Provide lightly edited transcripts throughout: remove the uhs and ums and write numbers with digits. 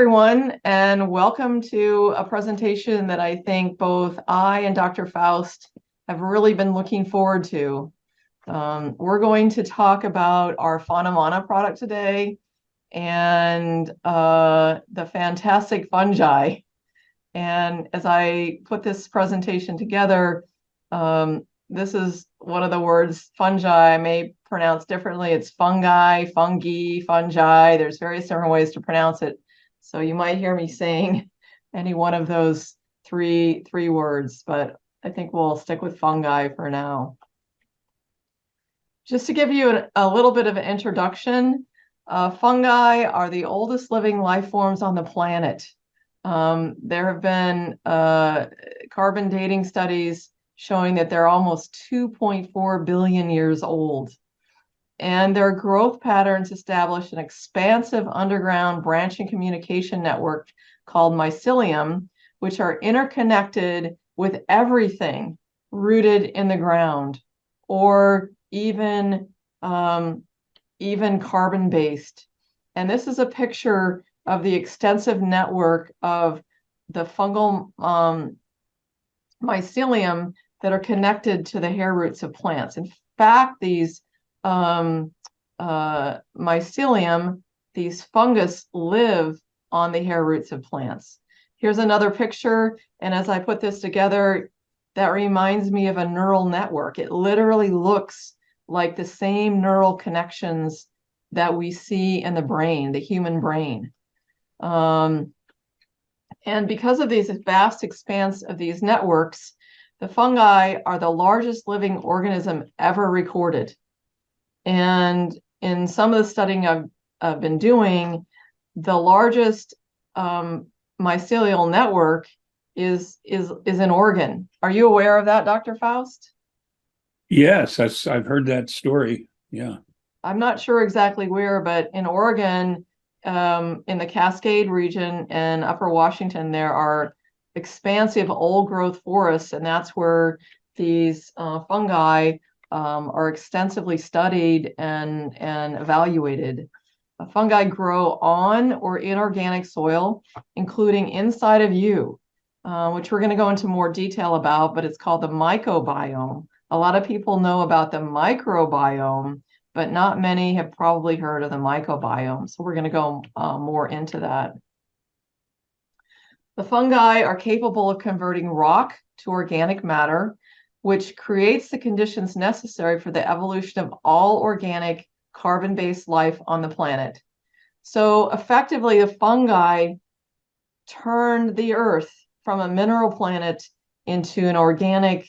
everyone, and welcome to a presentation that I think both I and Dr. Faust have really been looking forward to. We're going to talk about our Fauna Mana product today and the fantastic fungi. And as I put this presentation together, this is one of the words fungi I may pronounce differently. It's fungi, fungi, fungi. There's various different ways to pronounce it. So you might hear me saying any one of those three words, but I think we'll stick with fungi for now. Just to give you a little bit of an introduction, fungi are the oldest living life forms on the planet. There have been carbon dating studies showing that they're almost 2.4 billion years old. And their growth patterns established an expansive underground branching communication network called mycelium, which are interconnected with everything rooted in the ground, or even carbon-based. And this is a picture of the extensive network of the fungal mycelium that are connected to the hair roots of plants. In fact, these mycelium, these fungus, live on the hair roots of plants. Here's another picture, and as I put this together, that reminds me of a neural network. It literally looks like the same neural connections that we see in the brain, the human brain. And because of these vast expanse of these networks, the fungi are the largest living organism ever recorded. And in some of the studying I've been doing, the largest mycelial network is in Oregon. Are you aware of that, Dr. Faust? Yes, I've heard that story. Yeah. I'm not sure exactly where, but in Oregon, in the Cascade region and Upper Washington, there are expansive old growth forests, and that's where these fungi are extensively studied and evaluated. Fungi grow on or in organic soil, including inside of you, which we're going to go into more detail about, but it's called the mycobiome. A lot of people know about the microbiome, but not many have probably heard of the mycobiome. So we're going to go more into that. The fungi are capable of converting rock to organic matter, which creates the conditions necessary for the evolution of all organic carbon-based life on the planet. So effectively, the fungi turned the Earth from a mineral planet into an organic,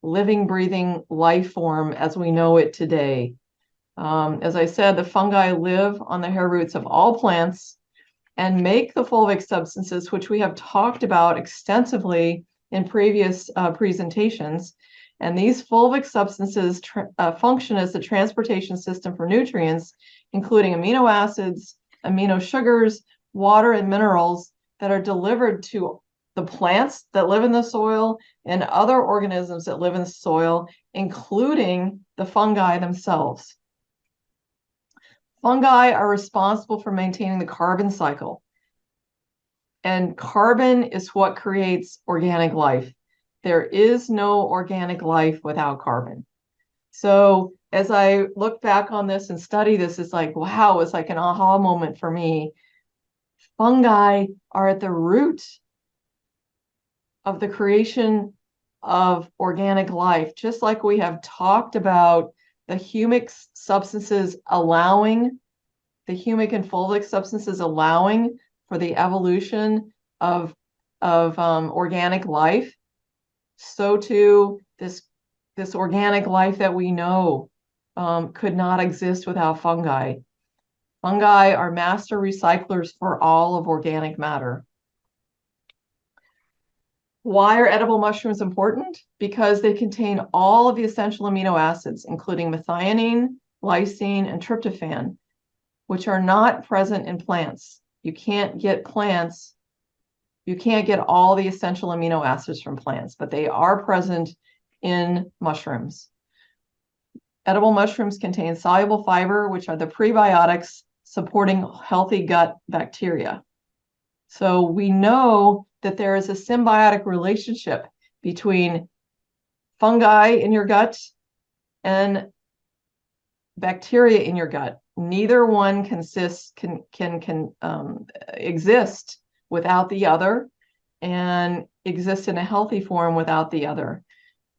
living, breathing life form as we know it today. As I said, the fungi live on the hair roots of all plants and make the fulvic substances, which we have talked about extensively in previous presentations. And these fulvic substances function as the transportation system for nutrients, including amino acids, amino sugars, water, and minerals that are delivered to the plants that live in the soil and other organisms that live in the soil, including the fungi themselves. Fungi are responsible for maintaining the carbon cycle. And carbon is what creates organic life. There is no organic life without carbon. So as I look back on this and study this, it's like, wow, it's like an aha moment for me. Fungi are at the root of the creation of organic life, just like we have talked about the humic substances allowing, the humic and fulvic substances allowing for the evolution of organic life. So too, this organic life that we know could not exist without fungi. Fungi are master recyclers for all of organic matter. Why are edible mushrooms important? Because they contain all of the essential amino acids, including methionine, lysine, and tryptophan, which are not present in plants. You can't get all the essential amino acids from plants, but they are present in mushrooms. Edible mushrooms contain soluble fiber, which are the prebiotics supporting healthy gut bacteria. So we know that there is a symbiotic relationship between fungi in your gut and bacteria in your gut. Neither one can exist without the other, and exist in a healthy form without the other.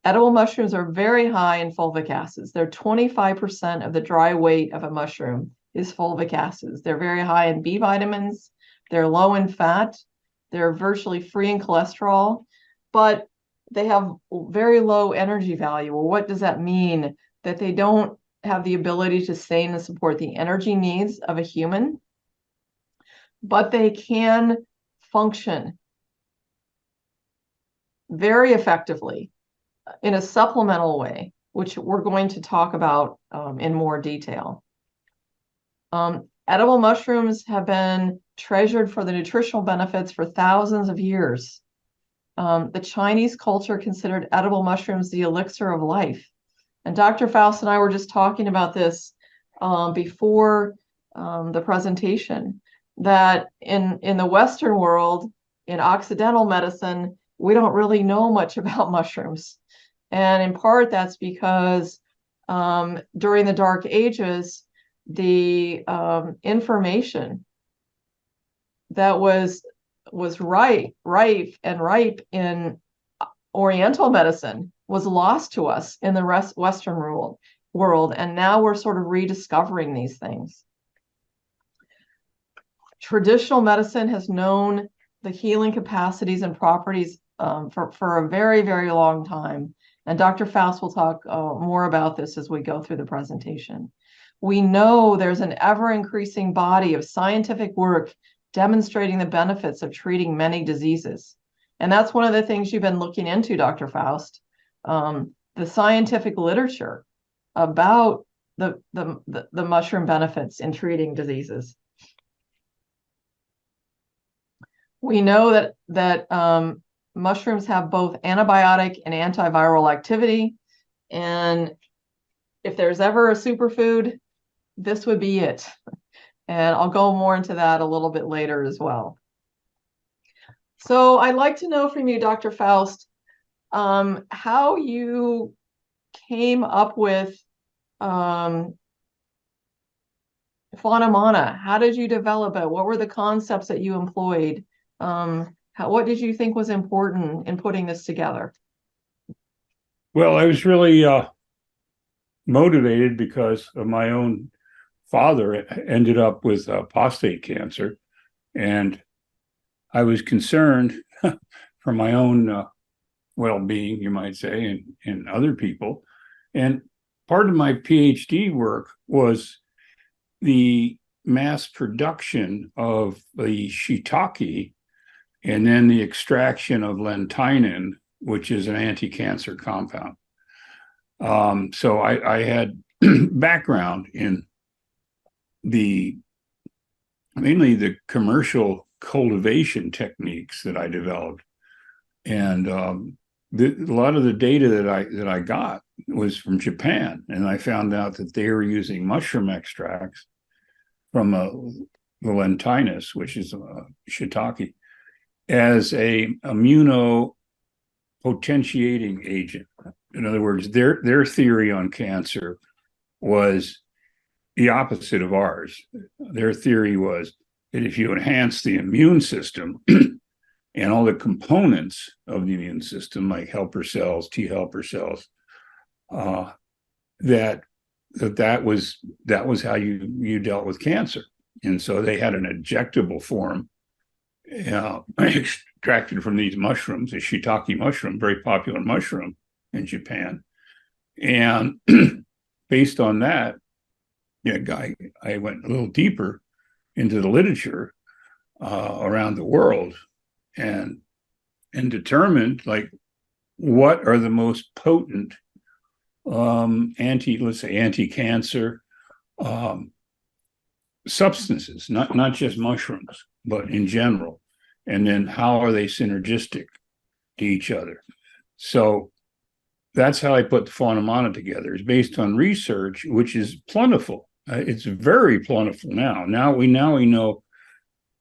Edible mushrooms are very high in fulvic acids. They're 25% of the dry weight of a mushroom is fulvic acids. They're very high in B vitamins. They're low in fat. They're virtually free in cholesterol, but they have very low energy value. Well, what does that mean? That they don't have the ability to sustain and support the energy needs of a human, but they can function very effectively in a supplemental way, which we're going to talk about in more detail. Edible mushrooms have been treasured for the nutritional benefits for thousands of years. The Chinese culture considered edible mushrooms the elixir of life. And Dr. Faust and I were just talking about this before the presentation, that in the Western world, in Occidental medicine, we don't really know much about mushrooms. And in part, that's because during the Dark Ages, the information that was rife in Oriental medicine was lost to us in the Western world. And now we're sort of rediscovering these things. Traditional medicine has known the healing capacities and properties for a very, very long time. And Dr. Faust will talk more about this as we go through the presentation. We know there's an ever-increasing body of scientific work demonstrating the benefits of treating many diseases. And that's one of the things you've been looking into, Dr. Faust, the scientific literature about the mushroom benefits in treating diseases. We know that mushrooms have both antibiotic and antiviral activity. And if there's ever a superfood, this would be it. And I'll go more into that a little bit later as well. So I'd like to know from you, Dr. Faust, how you came up with Fauna Mana. How did you develop it? What were the concepts that you employed? What did you think was important in putting this together? Well, I was really motivated because of my own father ended up with prostate cancer, and I was concerned for my own well-being, you might say, and other people. And part of my PhD work was the mass production of the shiitake and then the extraction of lentinin, which is an anti-cancer compound. So I had background in mainly the commercial cultivation techniques that I developed. And a lot of the data that I got was from Japan, and I found out that they were using mushroom extracts from the lentinus, which is shiitake, as a immunopotentiating agent. In other words, their theory on cancer was the opposite of ours. Their theory was that if you enhance the immune system and all the components of the immune system, like helper cells, T helper cells, that was how you dealt with cancer. And so they had an injectable form extracted from these mushrooms, a shiitake mushroom, very popular mushroom in Japan. And based on that, I went a little deeper into the literature around the world and determined, like, what are the most potent anti-cancer substances, not just mushrooms, but in general. And then how are they synergistic to each other? So that's how I put the Fauna Mana together. It's based on research, which is plentiful. It's very plentiful now. Now we know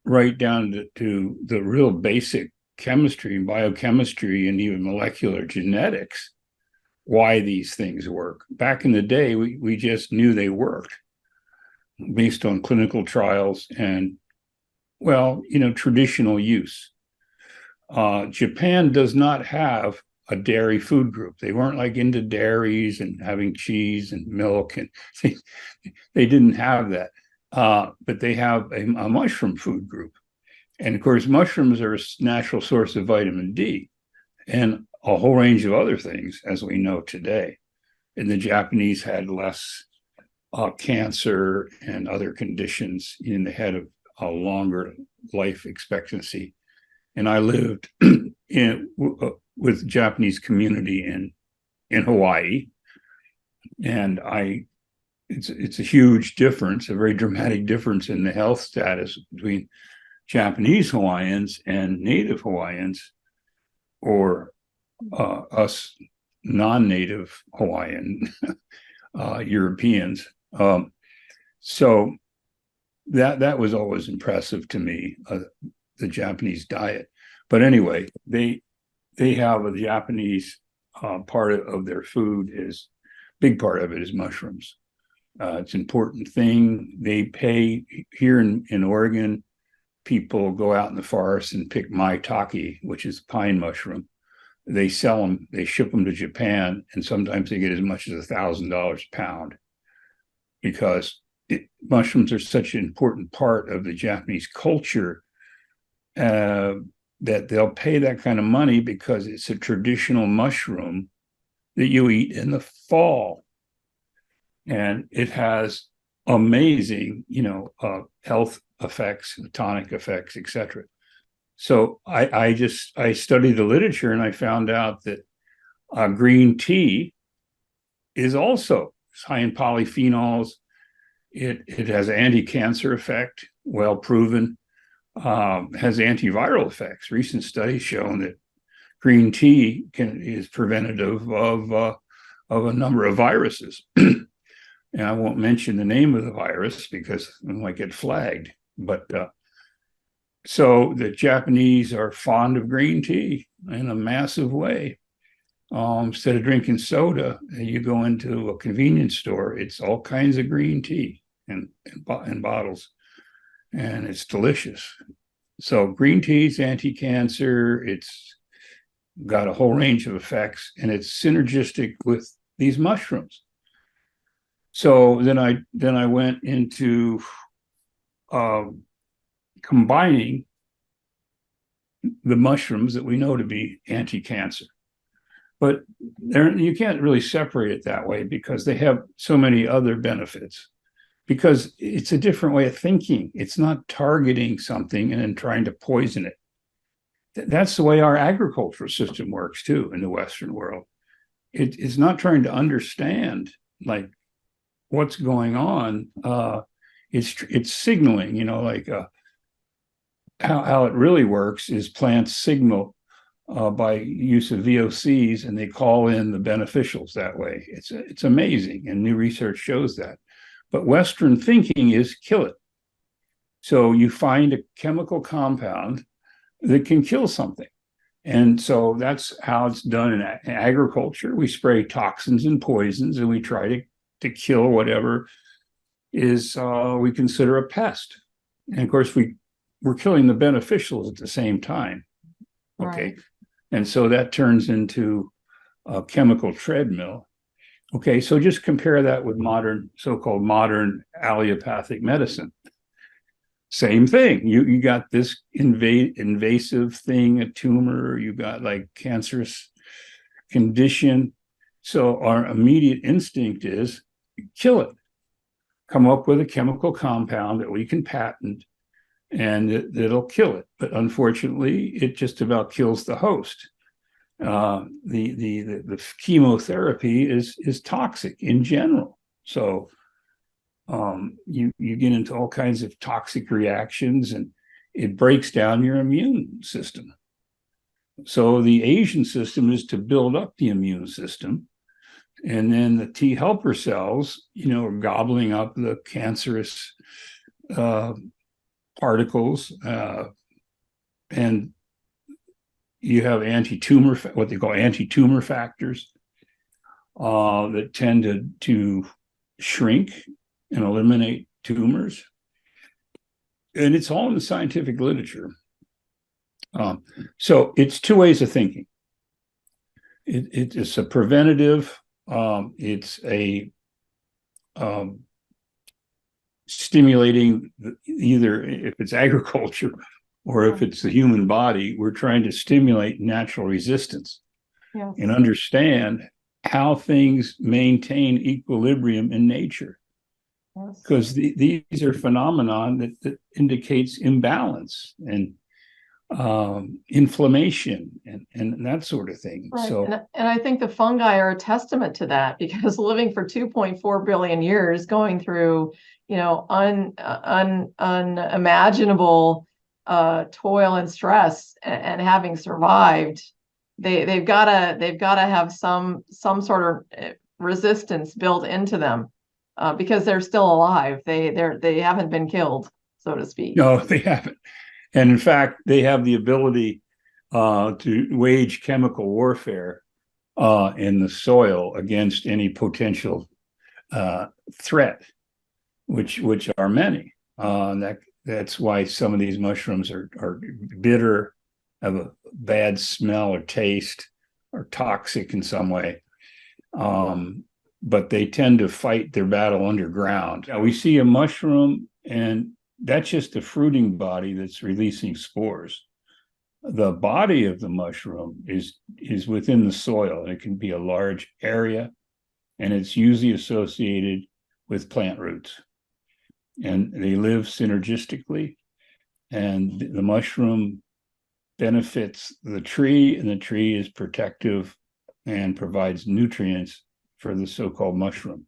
right down to the real basic chemistry and biochemistry and even molecular genetics, why these things work. Back in the day, we just knew they worked based on clinical trials and, well, traditional use. Japan does not have a dairy food group. They weren't like into dairies and having cheese and milk, and they didn't have that. But they have a mushroom food group. And of course, mushrooms are a natural source of vitamin D and a whole range of other things, as we know today. And the Japanese had less cancer and other conditions, and they had a longer life expectancy. And I lived with the Japanese community in Hawaii, and it's a huge difference, a very dramatic difference in the health status between Japanese Hawaiians and Native Hawaiians, or us non-Native Hawaiian Europeans. So that was always impressive to me, the Japanese diet. But anyway, they have a Japanese part of their food is, big part of it is mushrooms. It's an important thing. They pay here in Oregon. People go out in the forest and pick maitake, which is pine mushroom. They sell them, they ship them to Japan, and sometimes they get as much as $1,000 a pound, because mushrooms are such an important part of the Japanese culture, that they'll pay that kind of money because it's a traditional mushroom that you eat in the fall. And it has amazing, health effects, tonic effects, etc. So I studied the literature, and I found out that green tea is also high in polyphenols. It has anti-cancer effect, well proven. Has antiviral effects. Recent studies shown that green tea is preventative of a number of viruses. And I won't mention the name of the virus because I might get flagged. But so the Japanese are fond of green tea in a massive way. Instead of drinking soda, you go into a convenience store, it's all kinds of green tea in bottles, and it's delicious. So green tea is anti-cancer. It's got a whole range of effects, and it's synergistic with these mushrooms. So then I went into combining the mushrooms that we know to be anti-cancer. But you can't really separate it that way because they have so many other benefits. Because it's a different way of thinking. It's not targeting something and then trying to poison it. That's the way our agricultural system works too in the Western world. It's not trying to understand like what's going on. It's signaling, how it really works is plants signal by use of VOCs, and they call in the beneficials that way. It's amazing, and new research shows that. But Western thinking is kill it. So you find a chemical compound that can kill something. And so that's how it's done in agriculture. We spray toxins and poisons, and we try to kill whatever is we consider a pest. And of course, we're killing the beneficials at the same time. Okay. Right. And so that turns into a chemical treadmill. Okay, so just compare that with so-called modern allopathic medicine. Same thing. You got this invasive thing, a tumor, you got like cancerous condition. So our immediate instinct is kill it. Come up with a chemical compound that we can patent, and that'll kill it. But unfortunately, it just about kills the host. The chemotherapy is toxic in general. So you get into all kinds of toxic reactions, and it breaks down your immune system. So the Asian system is to build up the immune system, and then the T helper cells, are gobbling up the cancerous particles, and you have anti-tumor, what they call anti-tumor factors, that tend to shrink and eliminate tumors. And it's all in the scientific literature. So it's two ways of thinking. It's a preventative, it's a stimulating, either if it's agriculture or if it's the human body, we're trying to stimulate natural resistance and understand how things maintain equilibrium in nature. Because these are phenomenon that indicates imbalance and inflammation and that sort of thing. Right. So, and I think the fungi are a testament to that, because living for 2.4 billion years, going through, unimaginable toil and stress, and having survived, they've got to have some sort of resistance built into them, because they're still alive. They haven't been killed, so to speak. no, they haven't. And in fact, they have the ability to wage chemical warfare in the soil against any potential threat, which are many. That's why some of these mushrooms are bitter, have a bad smell or taste, or toxic in some way. But they tend to fight their battle underground. Now, we see a mushroom, and that's just the fruiting body that's releasing spores. The body of the mushroom is within the soil. It can be a large area, and it's usually associated with plant roots. And they live synergistically, and the mushroom benefits the tree, and the tree is protective and provides nutrients for the so-called mushroom,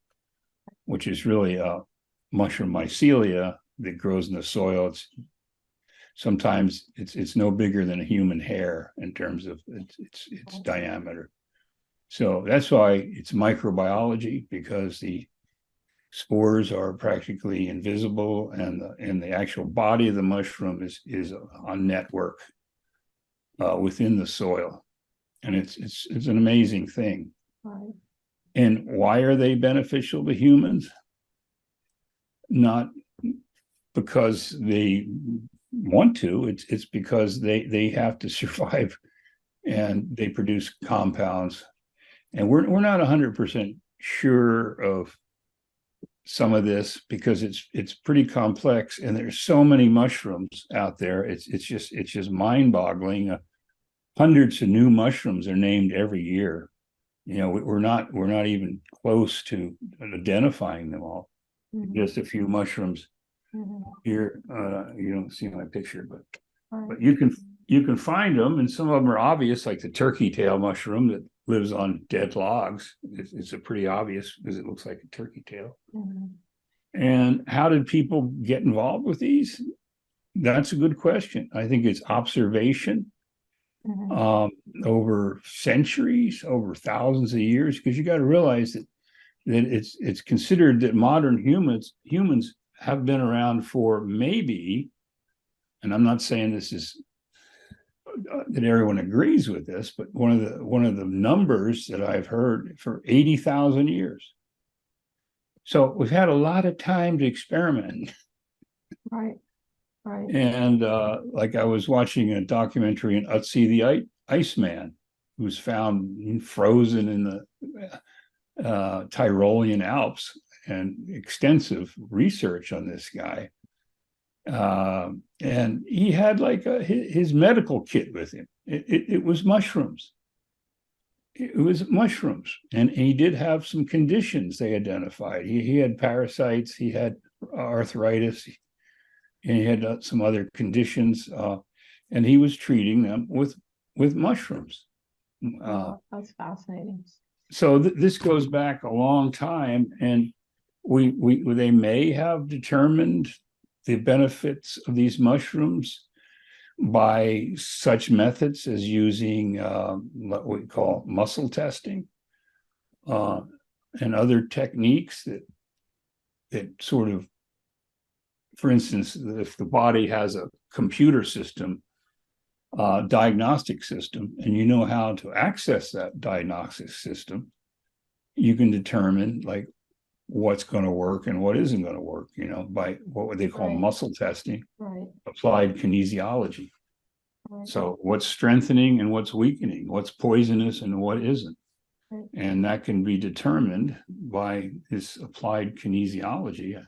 which is really a mushroom mycelia that grows in the soil. Sometimes it's no bigger than a human hair in terms of its diameter. So that's why it's microbiology, because the spores are practically invisible, and the actual body of the mushroom is a network within the soil, and it's an amazing thing. Right. And why are they beneficial to humans? Not because they want to, it's because they have to survive, and they produce compounds. And we're not 100% sure of some of this, because it's pretty complex, and there's so many mushrooms out there. It's just mind-boggling. Hundreds of new mushrooms are named every year. We're not even close to identifying them all. Mm-hmm. Just a few mushrooms. Mm-hmm. Here, you don't see my picture, but you can find them, and some of them are obvious, like the turkey tail mushroom that lives on dead logs. It's a pretty obvious, because it looks like a turkey tail. Mm-hmm. And how did people get involved with these? That's a good question. I think it's observation. Mm-hmm. Over centuries, over thousands of years, because you got to realize that it's considered that modern humans have been around for maybe, and I'm not saying this is that everyone agrees with this, but one of the numbers that I've heard, for 80,000 years. So we've had a lot of time to experiment. Right. Right. And like I was watching a documentary on Ötzi the Iceman, who's found frozen in the Tyrolean Alps, and extensive research on this guy. And he had like his medical kit with him. It was mushrooms. It was mushrooms. And he did have some conditions they identified. He had parasites, he had arthritis, and he had some other conditions, and he was treating them with mushrooms. That's fascinating. So this goes back a long time, and they may have determined the benefits of these mushrooms by such methods as using what we call muscle testing, and other techniques that sort of for instance, if the body has a computer system, diagnostic system, and you know how to access that diagnostic system, you can determine like what's going to work and what isn't going to work, by what would they call muscle testing, applied kinesiology. So what's strengthening and what's weakening, what's poisonous and what isn't. And that can be determined by this applied kinesiology,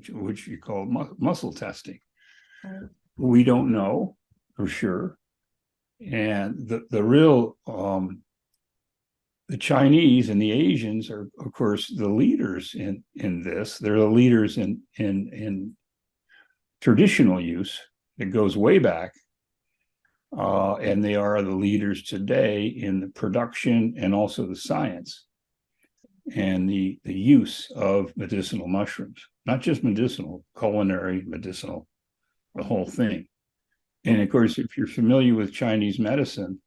which you call muscle testing. We don't know for sure. And the real, the Chinese and the Asians are, of course, the leaders in this. They're the leaders in traditional use that goes way back. And they are the leaders today in the production and also the science and the use of medicinal mushrooms, not just medicinal, culinary, medicinal, the whole thing. And of course, if you're familiar with Chinese medicine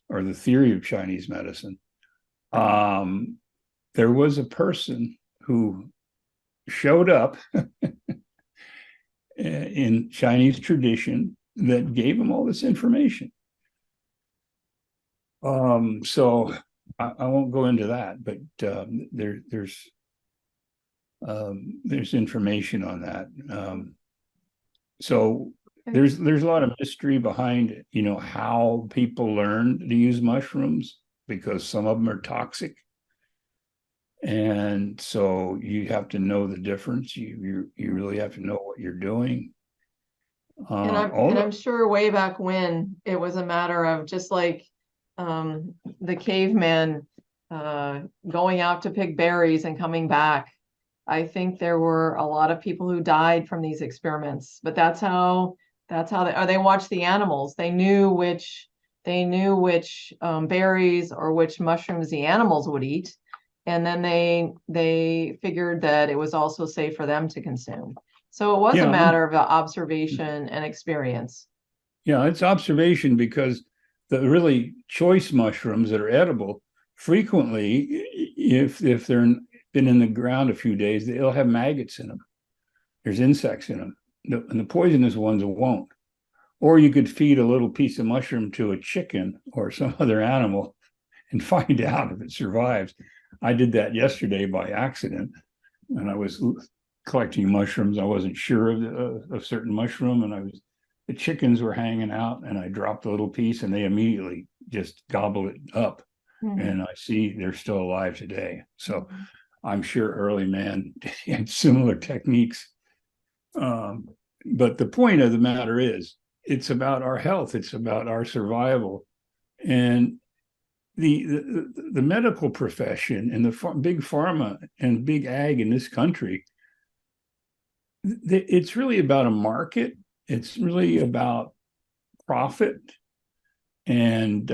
or the theory of Chinese medicine, there was a person who showed up in Chinese tradition that gave him all this information. So I won't go into that, but there's information on that. So there's a lot of mystery behind, how people learn to use mushrooms, because some of them are toxic. And so you have to know the difference. You really have to know what you're doing. And I'm sure way back when it was a matter of just like the caveman going out to pick berries and coming back. I think there were a lot of people who died from these experiments, but that's how they watched the animals. They knew which berries or which mushrooms the animals would eat, and then they figured that it was also safe for them to consume. So it was a matter of observation and experience. Yeah, it's observation, because the really choice mushrooms that are edible, frequently, if they're been in the ground a few days, they'll have maggots in them. There's insects in them. And the poisonous ones won't. Or you could feed a little piece of mushroom to a chicken or some other animal and find out if it survives. I did that yesterday by accident, and I was collecting mushrooms. I wasn't sure of a certain mushroom, and the chickens were hanging out, and I dropped a little piece and they immediately just gobbled it up. And I see they're still alive today. So I'm sure early man had similar techniques. But the point of the matter is, it's about our health. It's about our survival. And the medical profession and the big pharma and big ag in this country, it's really about a market. It's really about profit and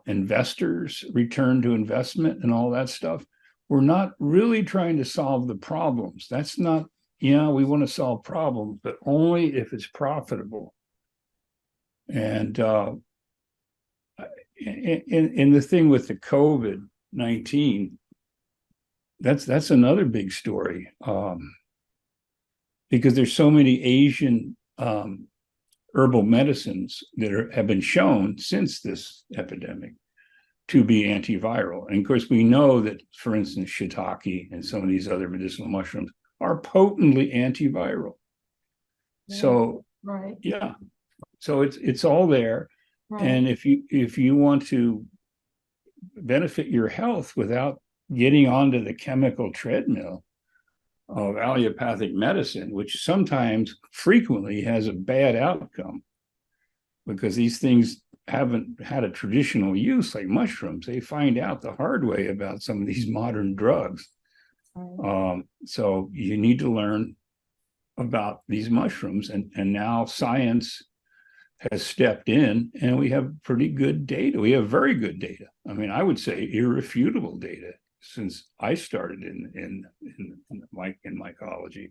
investors, return to investment and all that stuff. We're not really trying to solve the problems. That's not, we want to solve problems, but only if it's profitable. And in the thing with the COVID-19, that's another big story, because there's so many Asian herbal medicines that have been shown since this epidemic to be antiviral. And of course, we know that, for instance, shiitake and some of these other medicinal mushrooms are potently antiviral. So, so it's all there. And if you want to benefit your health without getting onto the chemical treadmill of allopathic medicine, which sometimes frequently has a bad outcome, because these things haven't had a traditional use like mushrooms. They find out the hard way about some of these modern drugs. So you need to learn about these mushrooms, and now science has stepped in, and we have pretty good data. We have very good data. I mean, I would say irrefutable data since I started in mycology.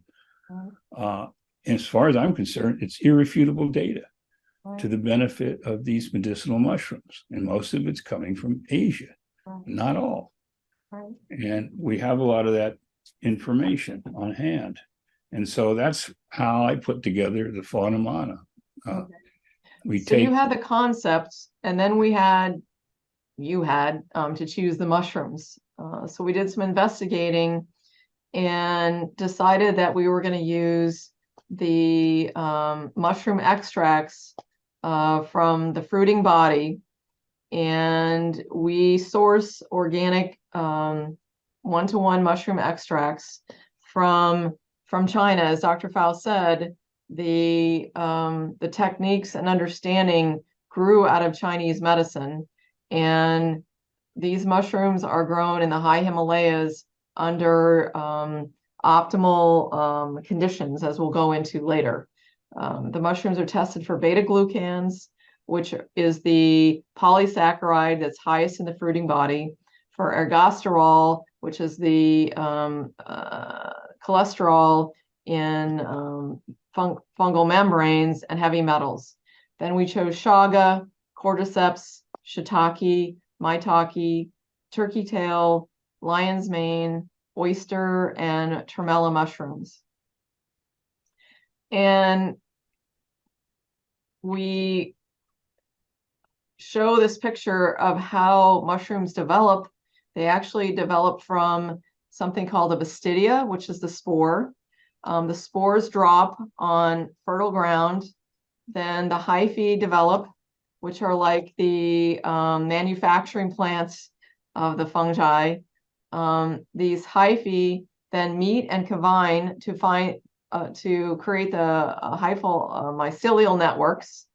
As far as I'm concerned, it's irrefutable data to the benefit of these medicinal mushrooms, and most of it's coming from Asia, not all. And we have a lot of that information on hand. And so that's how I put together the Fauna Mana. So you had the concepts, and then you had to choose the mushrooms. So we did some investigating and decided that we were going to use the mushroom extracts from the fruiting body, and we source organic one-to-one mushroom extracts from China. As Dr. Faust said, the techniques and understanding grew out of Chinese medicine, and these mushrooms are grown in the high Himalayas under optimal conditions, as we'll go into later. The mushrooms are tested for beta-glucans, which is the polysaccharide that's highest in the fruiting body, for ergosterol, which is the cholesterol in fungal membranes, and heavy metals. Then we chose chaga, cordyceps, shiitake, maitake, turkey tail, lion's mane, oyster, and tremella mushrooms. And we show this picture of how mushrooms develop. They actually develop from something called a bastidia, which is the spore. The spores drop on fertile ground. Then the hyphae develop, which are like the manufacturing plants of the fungi. These hyphae then meet and combine to create the hyphal mycelial networks,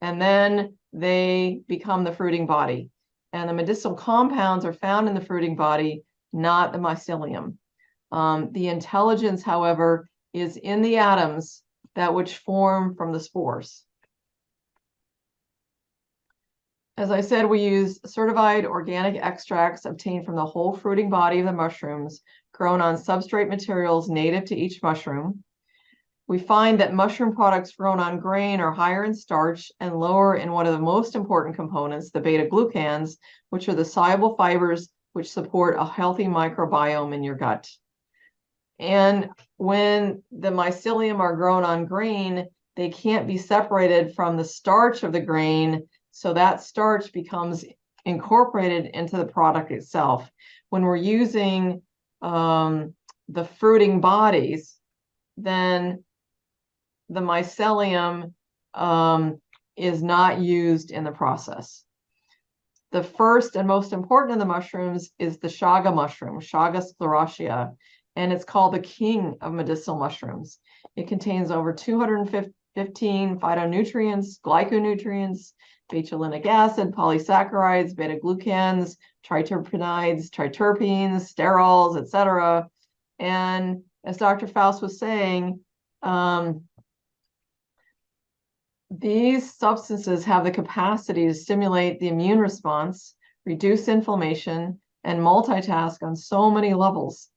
and then they become the fruiting body. And the medicinal compounds are found in the fruiting body, not the mycelium. The intelligence, however, is in the atoms that which form from the spores. As I said, we use certified organic extracts obtained from the whole fruiting body of the mushrooms, grown on substrate materials native to each mushroom. We find that mushroom products grown on grain are higher in starch and lower in one of the most important components, the beta-glucans, which are the soluble fibers which support a healthy microbiome in your gut. And when the mycelium are grown on grain, they can't be separated from the starch of the grain, so that starch becomes incorporated into the product itself. When we're using the fruiting bodies, then the mycelium is not used in the process. The first and most important of the mushrooms is the chaga mushroom, Chaga sclerotia, and it's called the king of medicinal mushrooms. It contains over 215 phytonutrients, glyconutrients, betulinic acid, polysaccharides, beta-glucans, triterpenoids, triterpenes, sterols, etc. And as Dr. Faust was saying, these substances have the capacity to stimulate the immune response, reduce inflammation, and multitask on so many levels.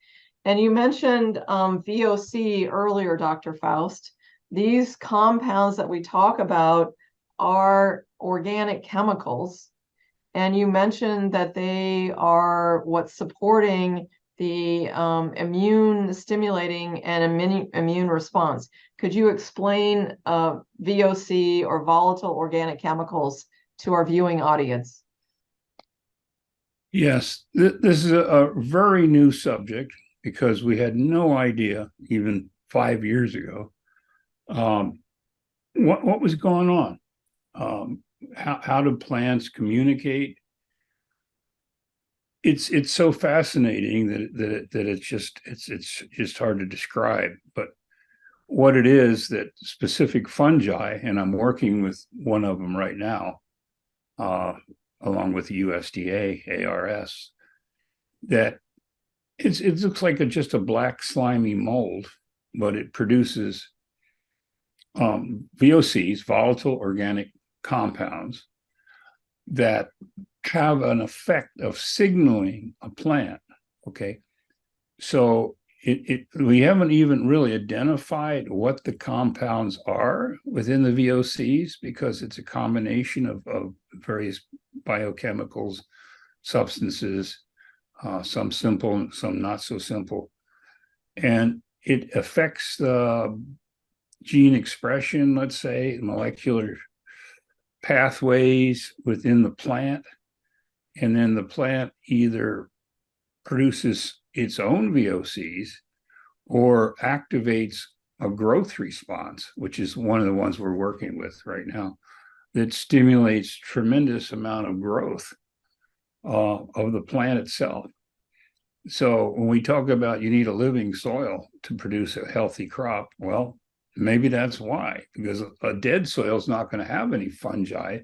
And you mentioned VOC earlier, Dr. Faust. These compounds that we talk about are organic chemicals. And you mentioned that they are what's supporting the immune stimulating and immune response. Could you explain VOC, or volatile organic chemicals, to our viewing audience? Yes, this is a very new subject, because we had no idea even 5 years ago what was going on. How do plants communicate? It's so fascinating that it's just hard to describe. But what it is, that specific fungi, and I'm working with one of them right now, along with the USDA ARS, that it looks like just a black slimy mold, but it produces VOCs, volatile organic compounds, that have an effect of signaling a plant. Okay, so we haven't even really identified what the compounds are within the VOCs, because it's a combination of various biochemicals, substances, some simple, some not so simple. And it affects the gene expression, let's say, molecular pathways within the plant. And then the plant either produces its own VOCs or activates a growth response, which is one of the ones we're working with right now, that stimulates tremendous amount of growth of the plant itself. So when we talk about you need a living soil to produce a healthy crop, well, maybe that's why, because a dead soil is not going to have any fungi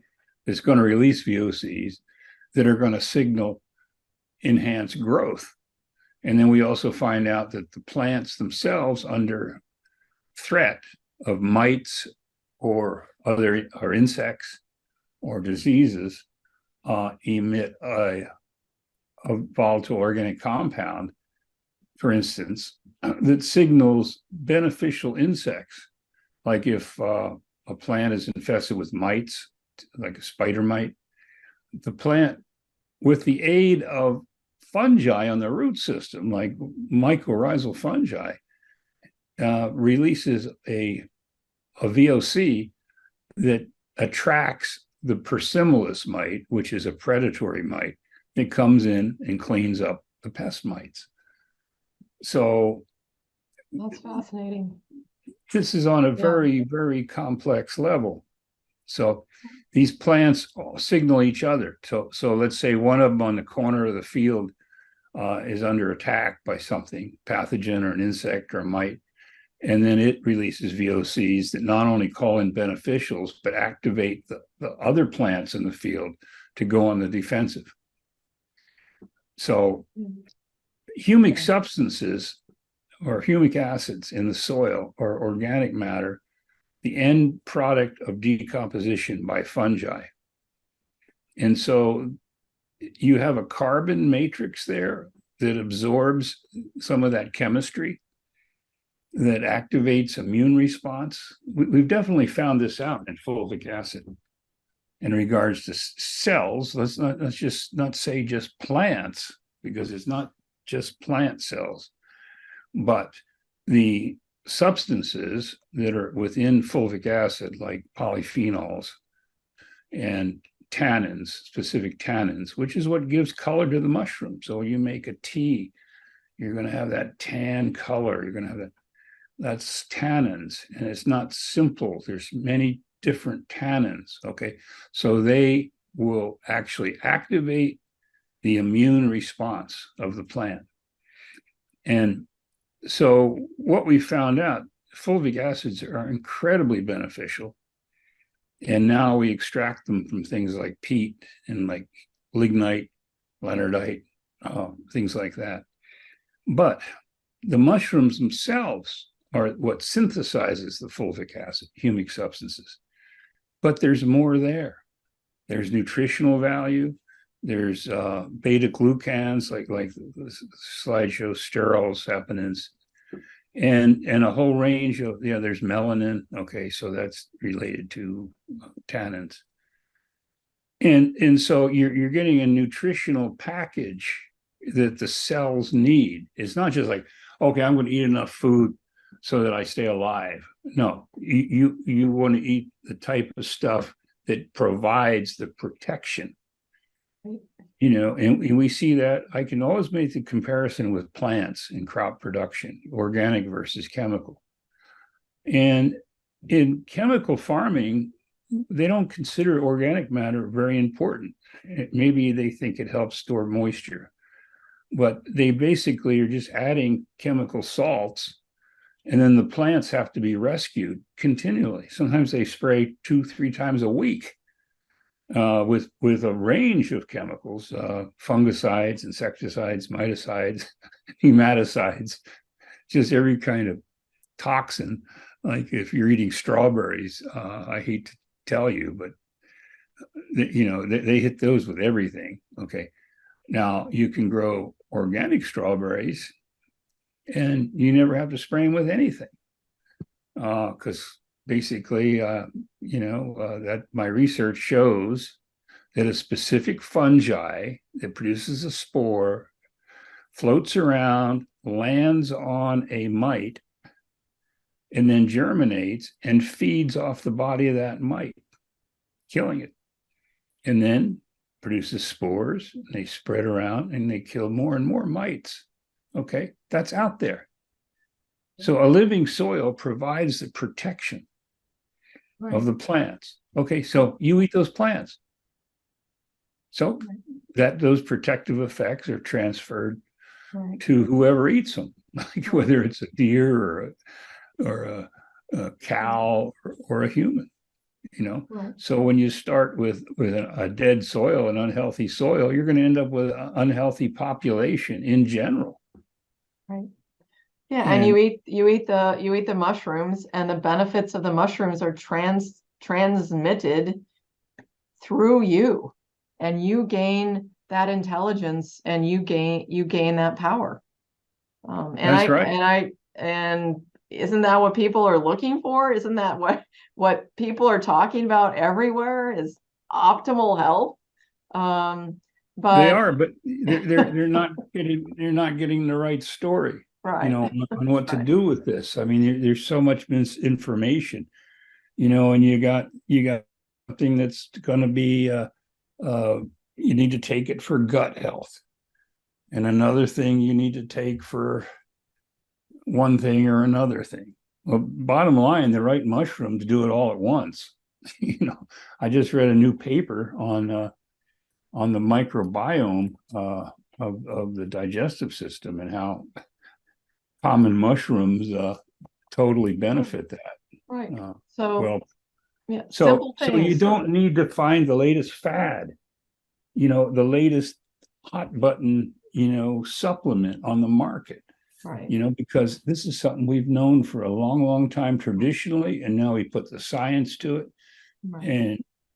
that's going to release VOCs that are going to signal enhanced growth. And then we also find out that the plants themselves, under threat of mites or other or insects or diseases, emit a volatile organic compound, for instance, that signals beneficial insects. Like if a plant is infested with mites, like a spider mite, the plant, with the aid of fungi on the root system, like mycorrhizal fungi, releases a VOC that attracts the Persimolis mite, which is a predatory mite that comes in and cleans up the pest mites. So That's fascinating. this is on a very, very complex level. So these plants signal each other. So let's say one of them on the corner of the field is under attack by something, pathogen or an insect or a mite, and then it releases VOCs that not only call in beneficials, but activate the other plants in the field to go on the defensive. So humic substances or humic acids in the soil or organic matter, the end product of decomposition by fungi. And so you have a carbon matrix there that absorbs some of that chemistry that activates immune response. We've definitely found this out in fulvic acid in regards to cells. Let's just not say just plants, because it's not just plant cells, but the substances that are within fulvic acid, like polyphenols and tannins, specific tannins, which is what gives color to the mushroom. So you make a tea, you're going to have that tan color. You're going to have that. That's tannins, and it's not simple. There's many different tannins. Okay, so they will actually activate the immune response of the plant. And so what we found out, fulvic acids are incredibly beneficial. And now we extract them from things like peat and like lignite, leonardite, things like that. But the mushrooms themselves are what synthesizes the fulvic acid, humic substances. But there's more there. There's nutritional value. There's beta glucans, like the slide shows, sterol saponins, and a whole range of, there's melanin. Okay, so that's related to tannins. And so you're getting a nutritional package that the cells need. It's not just like, okay, I'm going to eat enough food so that I stay alive. No, you want to eat the type of stuff that provides the protection. And we see that. I can always make the comparison with plants and crop production, organic versus chemical. And in chemical farming, they don't consider organic matter very important. Maybe they think it helps store moisture, but they basically are just adding chemical salts, and then the plants have to be rescued continually. Sometimes they spray 2-3 times a week with a range of chemicals, fungicides, insecticides, miticides, nematicides, just every kind of toxin. Like if you're eating strawberries, I hate to tell you, but they hit those with everything. Okay, now you can grow organic strawberries, and you never have to spray them with anything, because basically, that my research shows that a specific fungi that produces a spore floats around, lands on a mite, and then germinates and feeds off the body of that mite, killing it. And then produces spores, and they spread around and they kill more and more mites. Okay, that's out there. So a living soil provides the protection of the plants. Okay, so you eat those plants. So that those protective effects are transferred to whoever eats them, like whether it's a deer or a cow or a human, you know. So when you start with a dead soil, an unhealthy soil, you're going to end up with an unhealthy population in general. Right. Yeah, and you eat the mushrooms, and the benefits of the mushrooms are transmitted through you, and you gain that intelligence, and you gain that power. That's right. And isn't that what people are looking for? Isn't that what people are talking about everywhere, is optimal health? But they are, but they're not getting the right story, right, you know, on what to do with this. I mean, there's so much misinformation, you know, and you got something that's going to be you need to take it for gut health, and another thing you need to take for one thing or another thing. Well, bottom line, the right mushrooms do it all at once. You know, I just read a new paper on the microbiome of the digestive system, and how common mushrooms totally benefit that. Right. So you things. don't need to find the latest fad, you know, the latest hot button, you know, supplement on the market. Right. You know, because this is something we've known for a long, long time traditionally, and now we put the science to it,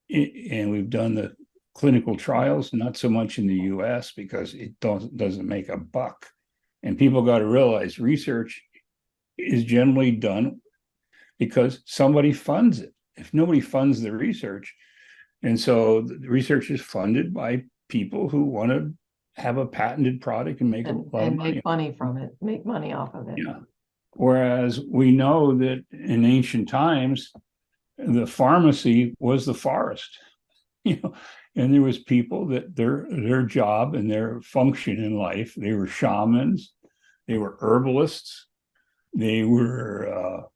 and we've done the clinical trials, not so much in the US because it doesn't make a buck. And people got to realize research is generally done because somebody funds it. If nobody funds the research, and so the research is funded by people who want to have a patented product and make a lot of money. Make money from it, make money off of it. Yeah. Whereas we know that in ancient times, the pharmacy was the forest, you know, and there was people that their job and their function in life, they were shamans, they were herbalists, they were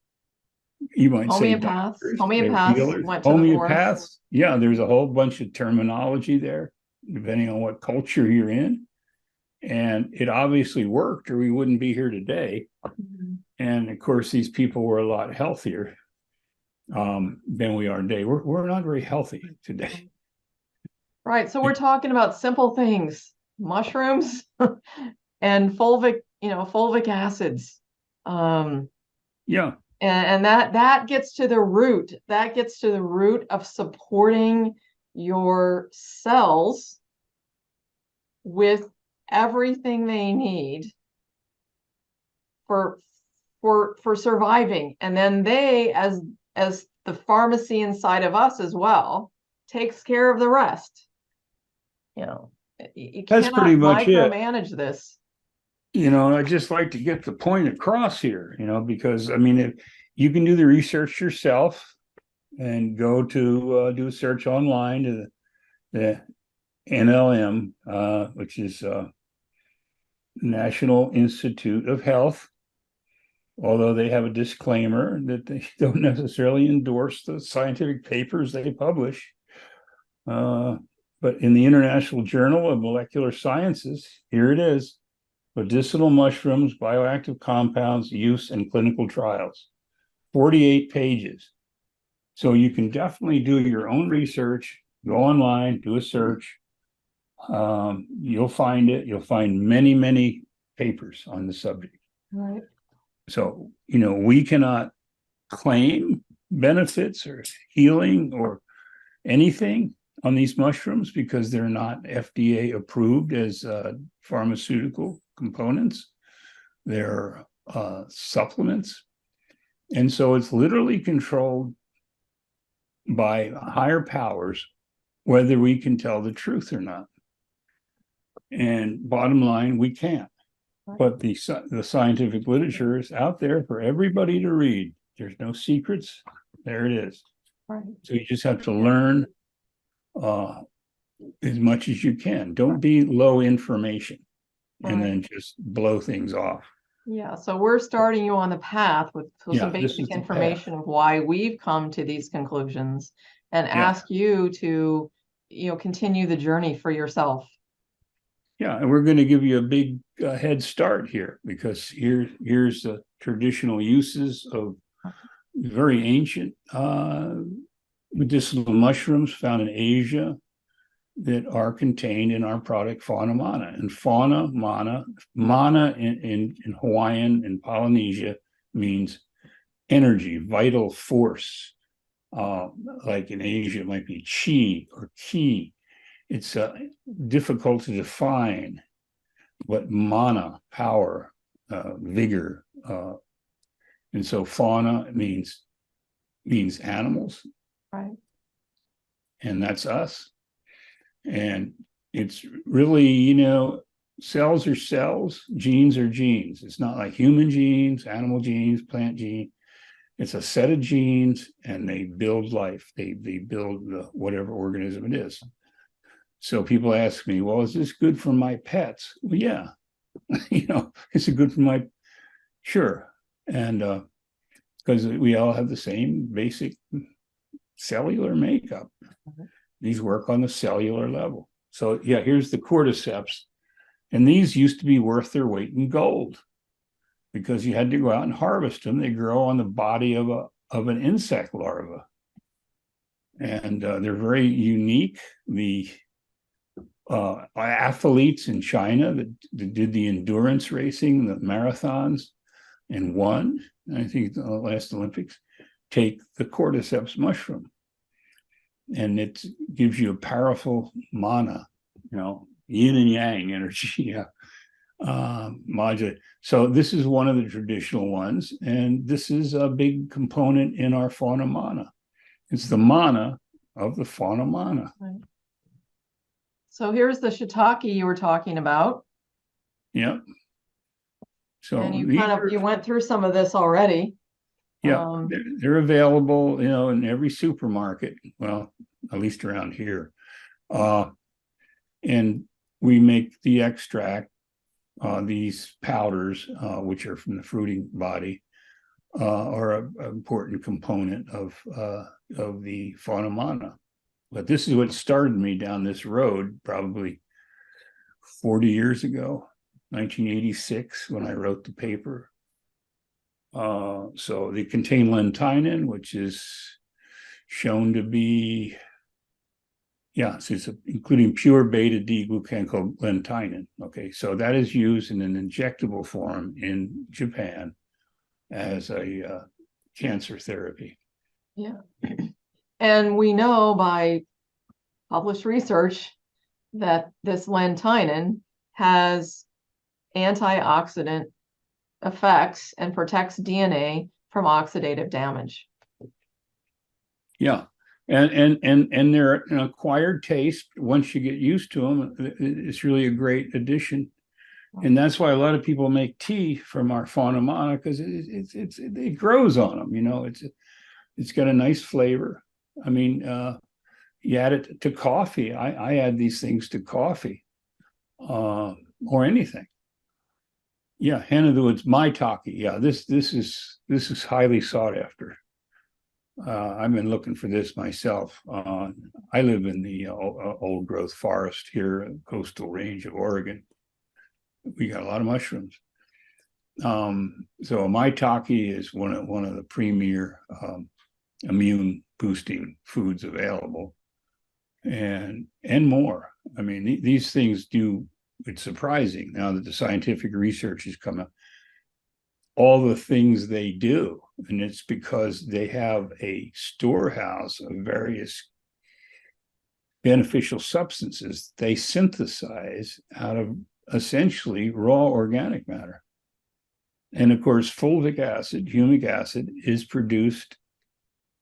you might say doctors, homeopaths went to homeopaths. Yeah, there's a whole bunch of terminology there, depending on what culture you're in. And it obviously worked, or we wouldn't be here today. And of course, these people were a lot healthier than we are today. We're not very healthy today. Right. So we're talking about simple things: mushrooms and fulvic acids. Yeah. And that gets to the root. That gets to the root of supporting your cells with everything they need for surviving. And then they, as the pharmacy inside of us as well, takes care of the rest. You know, you That's pretty much micromanage this. You know, I just like to get the point across here, you know, because I mean, if you can do the research yourself and go to do a search online to the NLM, which is National Institute of Health, although they have a disclaimer that they don't necessarily endorse the scientific papers they publish. But in the International Journal of Molecular Sciences, here it is: Medicinal Mushrooms, Bioactive Compounds, Use and Clinical Trials. 48 pages. So you can definitely do your own research, go online, do a search. You'll find it. You'll find many, many papers on the subject. Right. So, you know, we cannot claim benefits or healing or anything on these mushrooms because they're not FDA approved as pharmaceutical components. They're supplements. And so it's literally controlled by higher powers, whether we can tell the truth or not. And bottom line, we can't. But the scientific literature is out there for everybody to read. There's no secrets. There it is. Right. So you just have to learn as much as you can. Don't be low information and then just blow things off. Yeah, so we're starting you on the path with some basic information of why we've come to these conclusions, and ask you to, continue the journey for yourself. Yeah, and we're going to give you a big head start here, because here's the traditional uses of very ancient medicinal mushrooms found in Asia that are contained in our product Fauna Mana. And Fauna Mana, mana in Hawaiian and Polynesia means energy, vital force. Like in Asia, it might be chi or ki. It's difficult to define, but mana, power, vigor. And so fauna means animals. Right. And that's us. And it's really, cells are cells, genes are genes. It's not like human genes, animal genes, plant genes. It's a set of genes, and they build life. They build whatever organism it is. So people ask me, well, is this good for my pets? Well, yeah. Is it good for my, sure. And because we all have the same basic cellular makeup. These work on the cellular level. So yeah, here's the cordyceps. And these used to be worth their weight in gold, because you had to go out and harvest them. They grow on the body of an insect larva. And they're very unique. The athletes in China that did the endurance racing, the marathons, and won, I think the last Olympics, take the cordyceps mushroom. And it gives you a powerful mana, yin and yang energy. Modulate. So this is one of the traditional ones, and this is a big component in our Fauna Mana. It's the mana of the Fauna Mana. Right. So here's the shiitake you were talking about. Yeah. So and you went through some of this already. Yeah, they're available, in every supermarket. Well, at least around here. And we make the extract, these powders, which are from the fruiting body, are an important component of the Fauna Mana. But this is what started me down this road probably 40 years ago, 1986, when I wrote the paper. So they contain lentinin, which is shown to be, it's including pure beta-D-glucan called lentinin. Okay, so that is used in an injectable form in Japan as a cancer therapy. Yeah. And we know by published research that this lentinin has antioxidant effects and protects DNA from oxidative damage. Yeah. And they're an acquired taste. Once you get used to them, it's really a great addition. And that's why a lot of people make tea from our Fauna Mana, because it grows on them. It's got a nice flavor. I mean, you add it to coffee. I add these things to coffee, or anything. Yeah, Hannah, it's maitake. Yeah, this is highly sought after. I've been looking for this myself. I live in the old growth forest here, coastal range of Oregon. We got a lot of mushrooms. So maitake is one of the premier immune boosting foods available, and more. I mean, these things do. It's surprising now that the scientific research has come out, all the things they do. And it's because they have a storehouse of various beneficial substances they synthesize out of essentially raw organic matter. And of course, fulvic acid, humic acid, is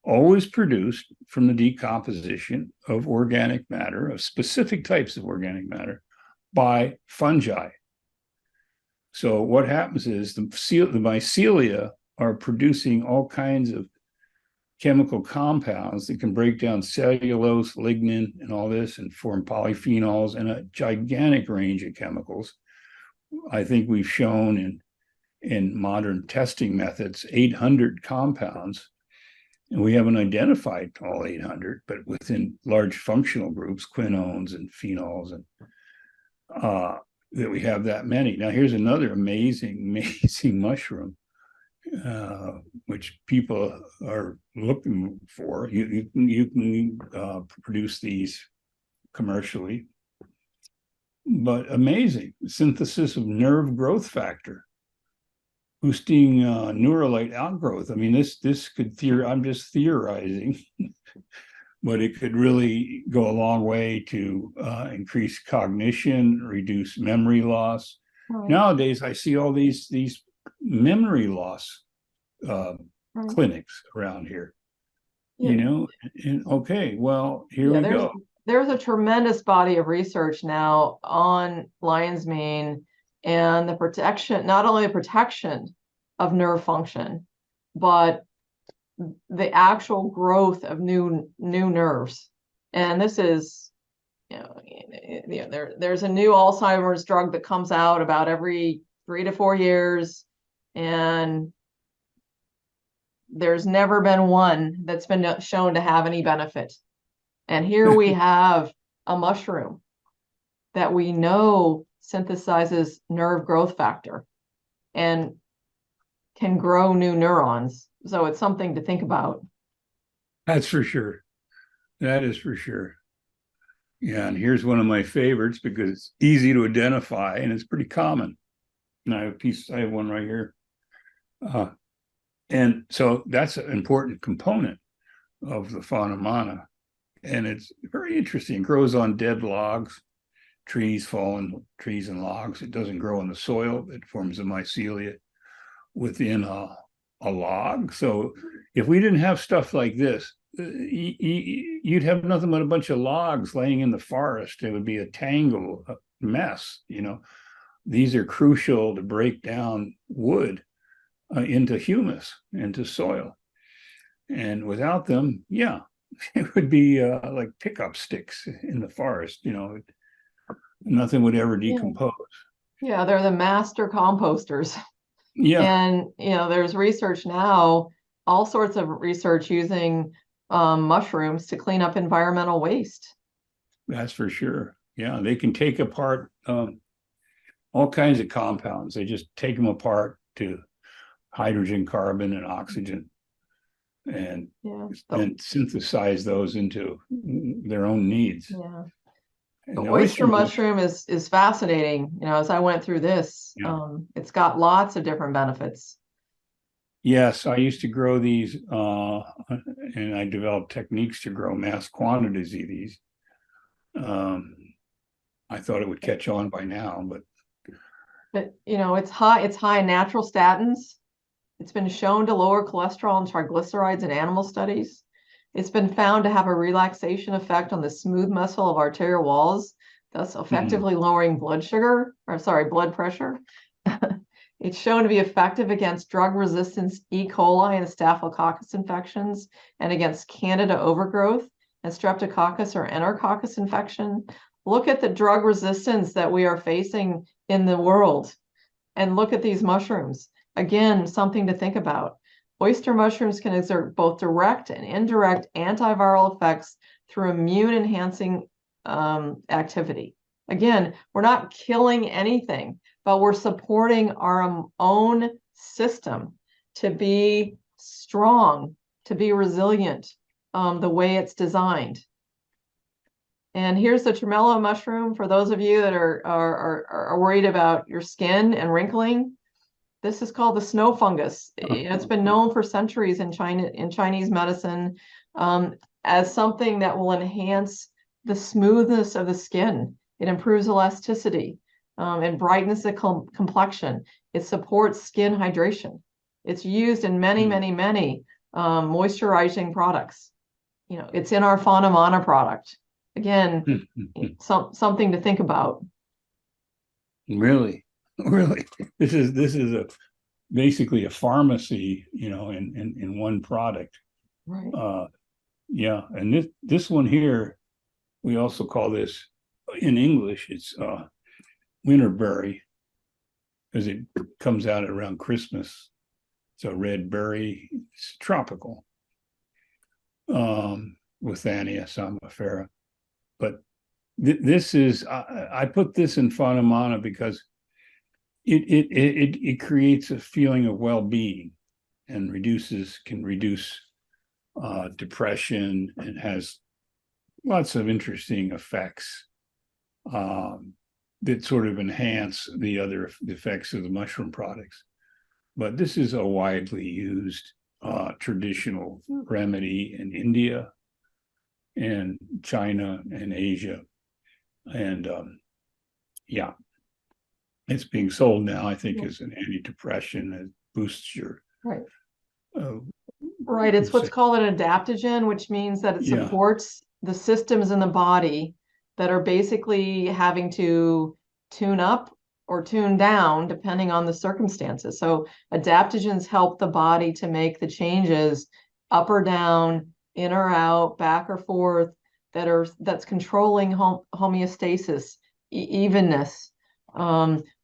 always produced from the decomposition of organic matter, of specific types of organic matter, by fungi. So what happens is the mycelia are producing all kinds of chemical compounds that can break down cellulose, lignin, and all this and form polyphenols and a gigantic range of chemicals. I think we've shown in modern testing methods 800 compounds, and we haven't identified all 800, but within large functional groups, quinones and phenols, and that we have that many. Now, here's another amazing mushroom, which people are looking for. You can produce these commercially, but amazing synthesis of nerve growth factor, boosting neurolite outgrowth. I mean, this could I'm just theorizing, but it could really go a long way to increase cognition, reduce memory loss. Right. Nowadays, I see all these memory loss clinics around here. Yeah. You know, and okay, well, here we go. There's a tremendous body of research now on lion's mane and the protection, not only the protection of nerve function, but the actual growth of new nerves. And this is, there's a new Alzheimer's drug that comes out about every 3 to 4 years, and there's never been one that's been shown to have any benefit. And here we have a mushroom that we know synthesizes nerve growth factor and can grow new neurons. So it's something to think about. That's for sure. That is for sure. Yeah, and here's one of my favorites because it's easy to identify and it's pretty common. And I have one right here. And so that's an important component of the Fauna Mana. And it's very interesting. It grows on dead logs, fallen trees and logs. It doesn't grow in the soil. It forms a mycelia within a log. So if we didn't have stuff like this, you'd have nothing but a bunch of logs laying in the forest. It would be a tangle, a mess. You know, these are crucial to break down wood into humus, into soil. And without them, yeah, it would be like pickup sticks in the forest. You know, nothing would ever decompose. Yeah, they're the master composters. Yeah. And, there's research now, all sorts of research using mushrooms to clean up environmental waste. That's for sure. Yeah, they can take apart all kinds of compounds. They just take them apart to hydrogen, carbon, and oxygen, and synthesize those into their own needs. Yeah. The oyster mushroom is fascinating. As I went through this, it's got lots of different benefits. Yes, I used to grow these, and I developed techniques to grow mass quantities of these. I thought it would catch on by now, but it's high in natural statins. It's been shown to lower cholesterol and triglycerides in animal studies. It's been found to have a relaxation effect on the smooth muscle of arterial walls, thus effectively lowering blood pressure. It's shown to be effective against drug-resistant E. coli and Staphylococcus infections, and against Candida overgrowth and Streptococcus or Enterococcus infection. Look at the drug resistance that we are facing in the world, and look at these mushrooms. Again, something to think about. Oyster mushrooms can exert both direct and indirect antiviral effects through immune-enhancing activity. Again, we're not killing anything, but we're supporting our own system to be strong, to be resilient, the way it's designed. And here's the tremolo mushroom for those of you that are worried about your skin and wrinkling. This is called the snow fungus. It's been known for centuries in Chinese medicine as something that will enhance the smoothness of the skin. It improves elasticity and brightens the complexion. It supports skin hydration. It's used in many moisturizing products. It's in our Fauna Mana product. Again, something to think about. Really. This is basically a pharmacy, in one product. Right. Yeah, and this one here, we also call this in English, it's winterberry, because it comes out around Christmas. It's a red berry. It's tropical. Withania somnifera. But this is, I put this in Fauna Mana because it creates a feeling of well-being and can reduce depression, and has lots of interesting effects that sort of enhance the other effects of the mushroom products. But this is a widely used traditional remedy in India and China and Asia. And yeah, it's being sold now, I think, as an antidepressant. It boosts your Right. Right. It's what's called an adaptogen, which means that it supports the systems in the body that are basically having to tune up or tune down depending on the circumstances. So adaptogens help the body to make the changes up or down, in or out, back or forth, that's controlling homeostasis, evenness.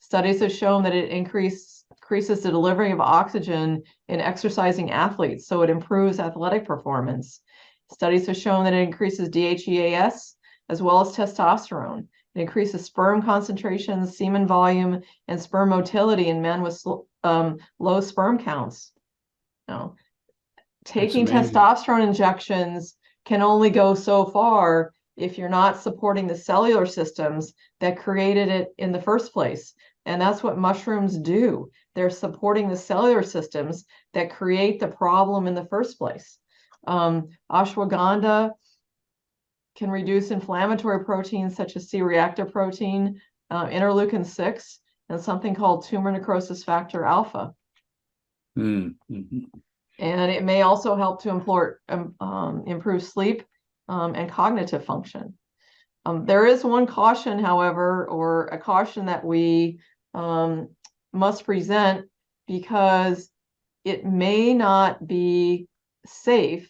Studies have shown that it increases the delivery of oxygen in exercising athletes, so it improves athletic performance. Studies have shown that it increases DHEAS as well as testosterone. It increases sperm concentrations, semen volume, and sperm motility in men with low sperm counts. Now, taking testosterone injections can only go so far if you're not supporting the cellular systems that created it in the first place. And that's what mushrooms do. They're supporting the cellular systems that create the problem in the first place. Ashwagandha can reduce inflammatory proteins such as C-reactive protein, interleukin-6, and something called tumor necrosis factor alpha. Mm-hmm. And it may also help to improve sleep and cognitive function. There is one caution, however, or a caution that we must present, because it may not be safe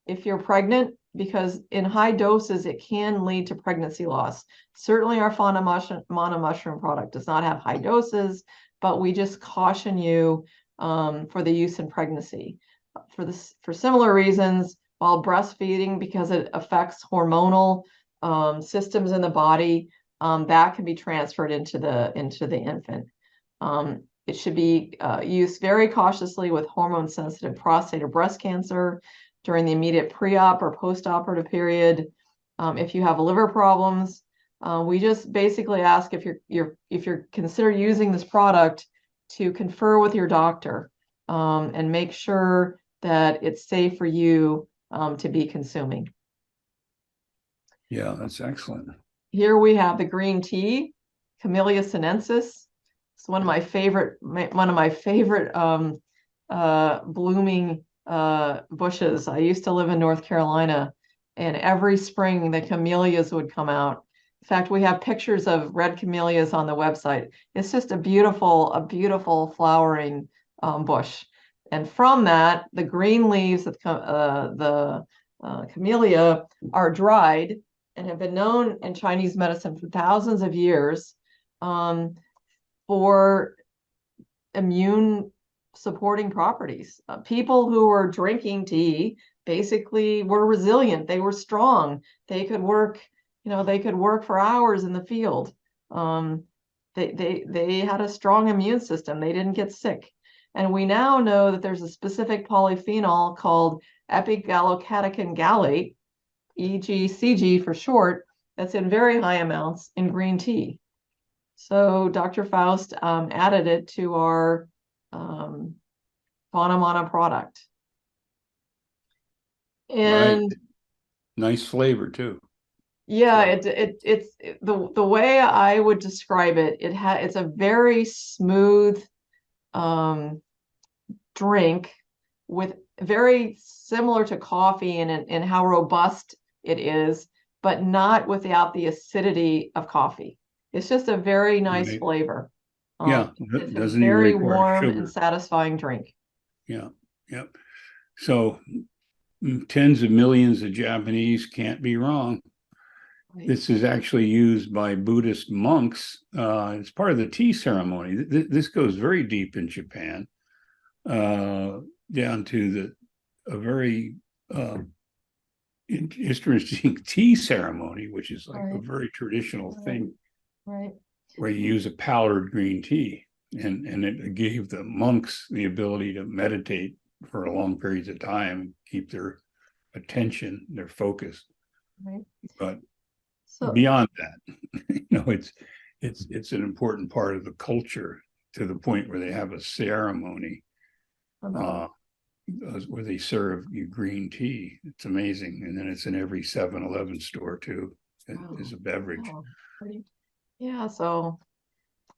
if you're pregnant, because in high doses, it can lead to pregnancy loss. Certainly our Fauna Mana mushroom product does not have high doses, but we just caution you for the use in pregnancy. For similar reasons, while breastfeeding, because it affects hormonal systems in the body, that can be transferred into the infant. It should be used very cautiously with hormone-sensitive prostate or breast cancer during the immediate pre-op or post-operative period. If you have liver problems, we just basically ask if you're consider using this product to confer with your doctor and make sure that it's safe for you to be consuming. Yeah, that's excellent. Here we have the green tea, Camellia sinensis. It's one of my favorite blooming bushes. I used to live in North Carolina, and every spring the camellias would come out. In fact, we have pictures of red camellias on the website. It's just a beautiful flowering bush. And from that, the green leaves of the camellia are dried and have been known in Chinese medicine for thousands of years for immune supporting properties. People who were drinking tea basically were resilient. They were strong. They could work, for hours in the field. They had a strong immune system. They didn't get sick. And we now know that there's a specific polyphenol called epigallocatechin gallate, EGCG for short, that's in very high amounts in green tea. So Dr. Faust added it to our Fauna Mana product. And right. Nice flavor too. Yeah, it's the way I would describe it, it's a very smooth drink, with very similar to coffee in how robust it is, but not without the acidity of coffee. It's just a very nice flavor. Yeah, It's a doesn't even very require warm and sugar. satisfying drink. Yeah, yeah. So tens of millions of Japanese can't be wrong. Right. This is actually used by Buddhist monks. It's part of the tea ceremony. This goes very deep in Japan, down to a very interesting tea ceremony, which is like a Right. very traditional thing, Right. where you use a powdered green tea, and it gave the monks the ability to meditate for long periods of time, keep their attention, their focus. Right. But So, beyond that, it's an important part of the culture, to the point where they have a ceremony about where they serve you green tea. It's amazing. And then it's in every 7-Eleven store too, as a beverage. oh, yeah, so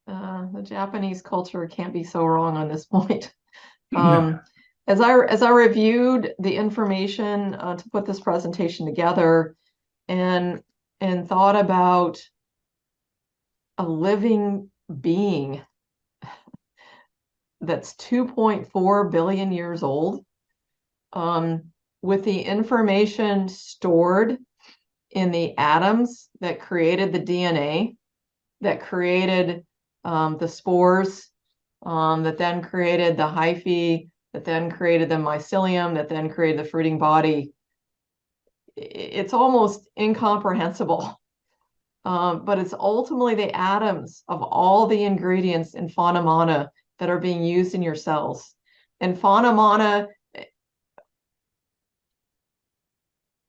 the Japanese culture can't be so wrong on this point. No. As I reviewed the information to put this presentation together, and thought about a living being that's 2.4 billion years old, with the information stored in the atoms that created the DNA, that created the spores, that then created the hyphae, that then created the mycelium, that then created the fruiting body. It's almost incomprehensible. But it's ultimately the atoms of all the ingredients in Fauna Mana that are being used in your cells. And Fauna Mana